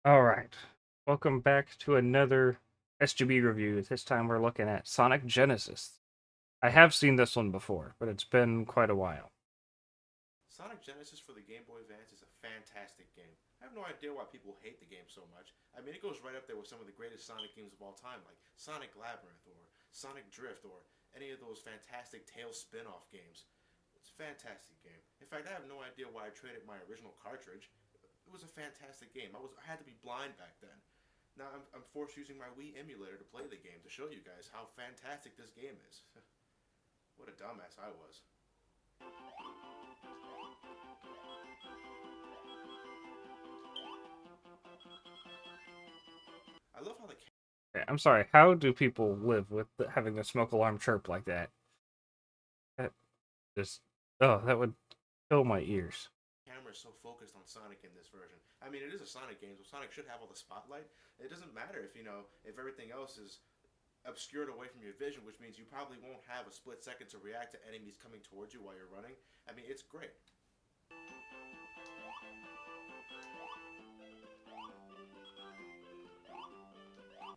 All right. Welcome back to another SGB review. This time we're looking at Sonic Genesis. I have seen this one before, but it's been quite a while. Sonic Genesis for the Game Boy Advance is a fantastic game. I have no idea why people hate the game so much. I mean, it goes right up there with some of the greatest Sonic games of all time, like Sonic Labyrinth or Sonic Drift or any of those fantastic Tails spin-off games. It's a fantastic game. In fact, I have no idea why I traded my original cartridge. It was a fantastic game. I had to be blind back then. Now I'm forced using my Wii emulator to play the game to show you guys how fantastic this game is. What a dumbass I was. I love how the Okay, I'm sorry. How do people live with having the smoke alarm chirp like that? That just that would kill my ears. camera is so focused on Sonic in this version. I mean, it is a Sonic game, so Sonic should have all the spotlight. It doesn't matter if everything else is obscured away from your vision, which means you probably won't have a split second to react to enemies coming towards you while you're running. I mean, it's great.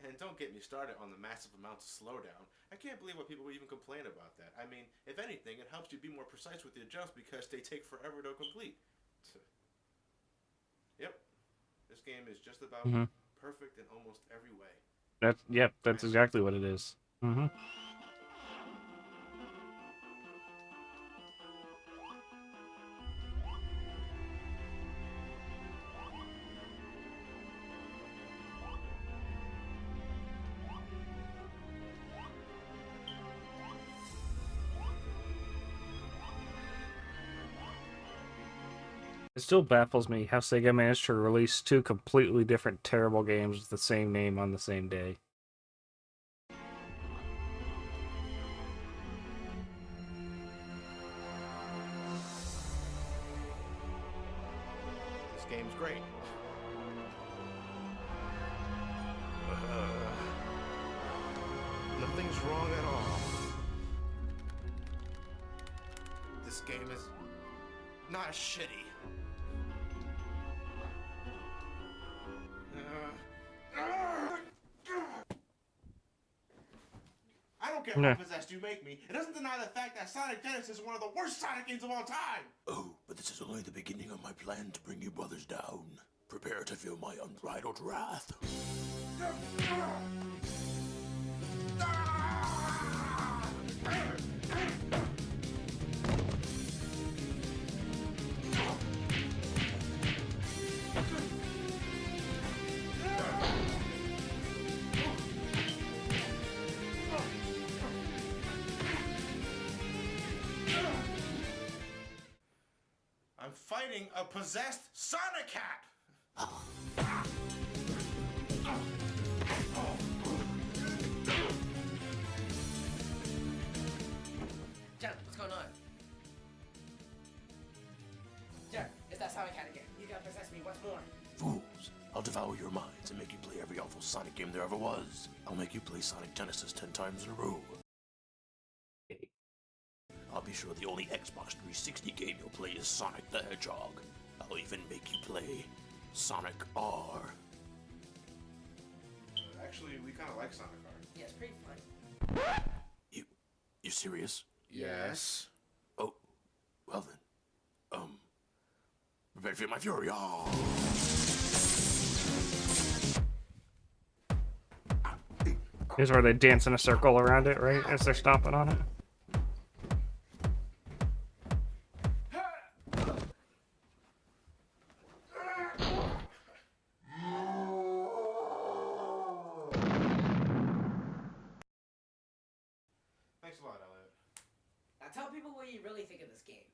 And don't get me started on the massive amounts of slowdown. I can't believe why people would even complain about that. I mean, if anything, it helps you be more precise with your jumps because they take forever to complete. Yep, this game is just about Mm-hmm. perfect in almost every way. That's exactly what it is. Mm-hmm. It still baffles me how Sega managed to release two completely different terrible games with the same name on the same day. This game's great. Nothing's wrong at all. This game is not shitty. I don't care how Yeah. possessed you make me. It doesn't deny the fact that Sonic Genesis is one of the worst Sonic games of all time. Oh, but this is only the beginning of my plan to bring you brothers down. Prepare to feel my unbridled wrath. I'm fighting a possessed Sonic cat. John, what's going on? John, it's that Sonic cat again. You gotta possess me once more. Fools, I'll devour your minds and make you play every awful Sonic game there ever was. I'll make you play Sonic Genesis 10 times in a row. I'll be sure the only Xbox 360 game you'll play is Sonic the Hedgehog. I'll even make you play Sonic R. Actually, we kind of like Sonic R. Yeah, it's pretty fun. You serious? Yes. Oh, well then. Prepare to feel my fury. Oh. Here's where they dance in a circle around it, right? As they're stomping on it. Thanks a lot, Elliot. Now tell people what you really think of this game.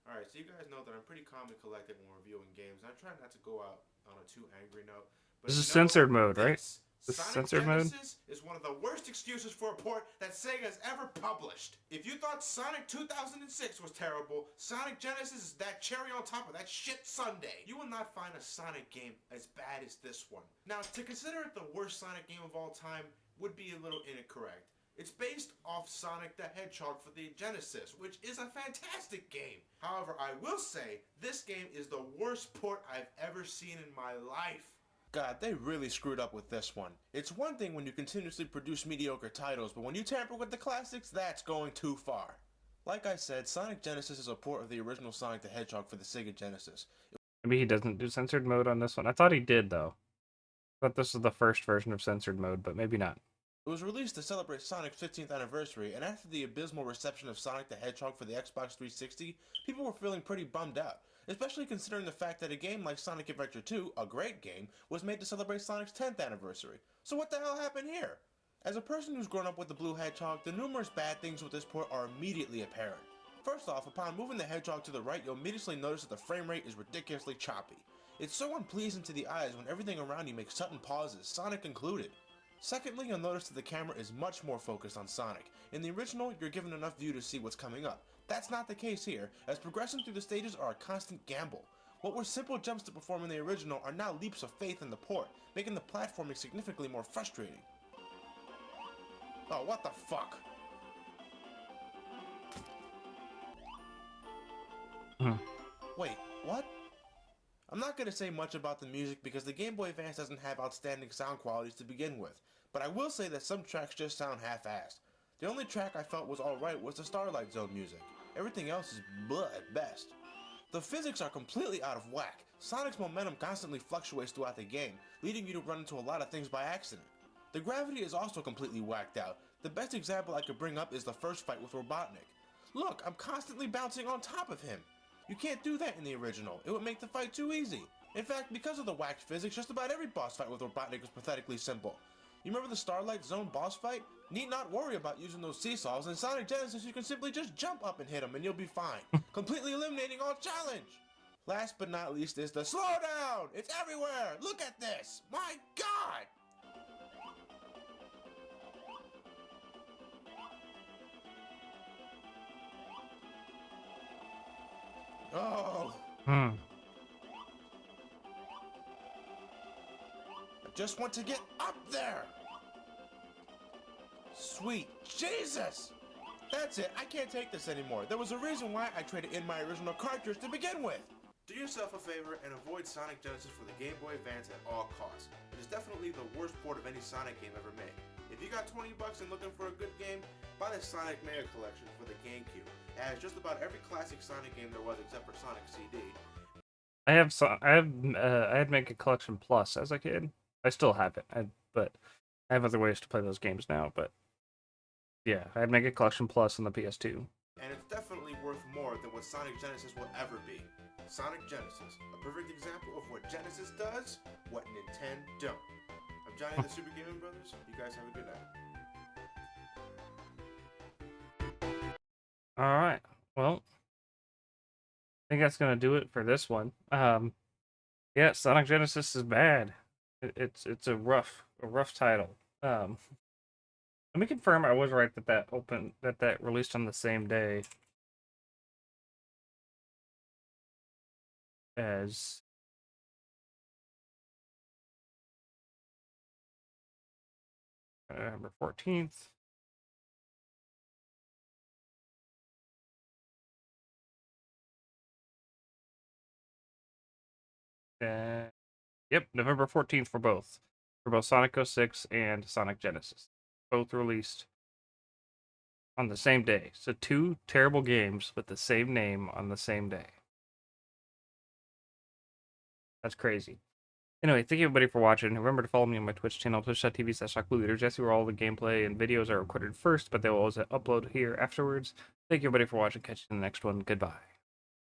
Alright, so you guys know that I'm pretty calm and collected when reviewing games, and I try not to go out on a too angry note. But This is you know, censored mode, right? this This is Sonic censored mode? Genesis is one of the worst excuses for a port that Sega has ever published. If you thought Sonic 2006 was terrible, Sonic Genesis is that cherry on top of that shit sundae. You will not find a Sonic game as bad as this one. Now, to consider it the worst Sonic game of all time would be a little incorrect. It's based off Sonic the Hedgehog for the Genesis, which is a fantastic game. However, I will say, this game is the worst port I've ever seen in my life. God, they really screwed up with this one. It's one thing when you continuously produce mediocre titles, but when you tamper with the classics, that's going too far. Like I said, Sonic Genesis is a port of the original Sonic the Hedgehog for the Sega Genesis. Maybe he doesn't do censored mode on this one. I thought he did, though. I thought this was the first version of censored mode, but maybe not. It was released to celebrate Sonic's 15th anniversary, and after the abysmal reception of Sonic the Hedgehog for the Xbox 360, people were feeling pretty bummed out, especially considering the fact that a game like Sonic Adventure 2, a great game, was made to celebrate Sonic's 10th anniversary. So what the hell happened here? As a person who's grown up with the Blue Hedgehog, the numerous bad things with this port are immediately apparent. First off, upon moving the Hedgehog to the right, you'll immediately notice that the frame rate is ridiculously choppy. It's so unpleasing to the eyes when everything around you makes sudden pauses, Sonic included. Secondly, you'll notice that the camera is much more focused on Sonic. In the original, you're given enough view to see what's coming up. That's not the case here, as progressing through the stages are a constant gamble. What were simple jumps to perform in the original are now leaps of faith in the port, making the platforming significantly more frustrating. Oh, what the fuck? Wait, what? I'm not going to say much about the music because the Game Boy Advance doesn't have outstanding sound qualities to begin with, but I will say that some tracks just sound half-assed. The only track I felt was alright was the Starlight Zone music. Everything else is bleh at best. The physics are completely out of whack. Sonic's momentum constantly fluctuates throughout the game, leading you to run into a lot of things by accident. The gravity is also completely whacked out. The best example I could bring up is the first fight with Robotnik. Look, I'm constantly bouncing on top of him. You can't do that in the original. It would make the fight too easy. In fact, because of the whacked physics, just about every boss fight with Robotnik was pathetically simple. You remember the Starlight Zone boss fight? Need not worry about using those seesaws. In Sonic Genesis, you can simply just jump up and hit him and you'll be fine, completely eliminating all challenge. Last but not least is the slowdown. It's everywhere. Look at this. My God. Oh. I just want to get up there. Sweet Jesus. That's it. I can't take this anymore. There was a reason why I traded in my original cartridge to begin with. Do yourself a favor and avoid Sonic Genesis for the Game Boy Advance at all costs. It is definitely the worst port of any Sonic game ever made. If you got 20 bucks and looking for a good game, buy the Sonic Mega Collection for the GameCube. It has just about every classic Sonic game there was except for Sonic CD. I had Mega Collection Plus as a kid. I still have it, but I have other ways to play those games now. But yeah, I had Mega Collection Plus on the PS2. And it's definitely worth more than what Sonic Genesis will ever be. Sonic Genesis, a perfect example of what Genesis does, what Nintendo don't. I'm Johnny the Super Gaming Brothers. You guys have a good night. All right. Well, I think that's gonna do it for this one. Yeah, Sonic Genesis is bad. It's a rough title. Let me confirm I was right that released on the same day as November 14th. Yep, November 14th for both Sonic 06 and Sonic Genesis. Both released on the same day. So two terrible games with the same name on the same day. That's crazy. Anyway, thank you everybody for watching. Remember to follow me on my Twitch channel, twitch.tv/AquaLeaderJesse, where all the gameplay and videos are recorded first, but they will always upload here afterwards. Thank you everybody for watching. Catch you in the next one. Goodbye.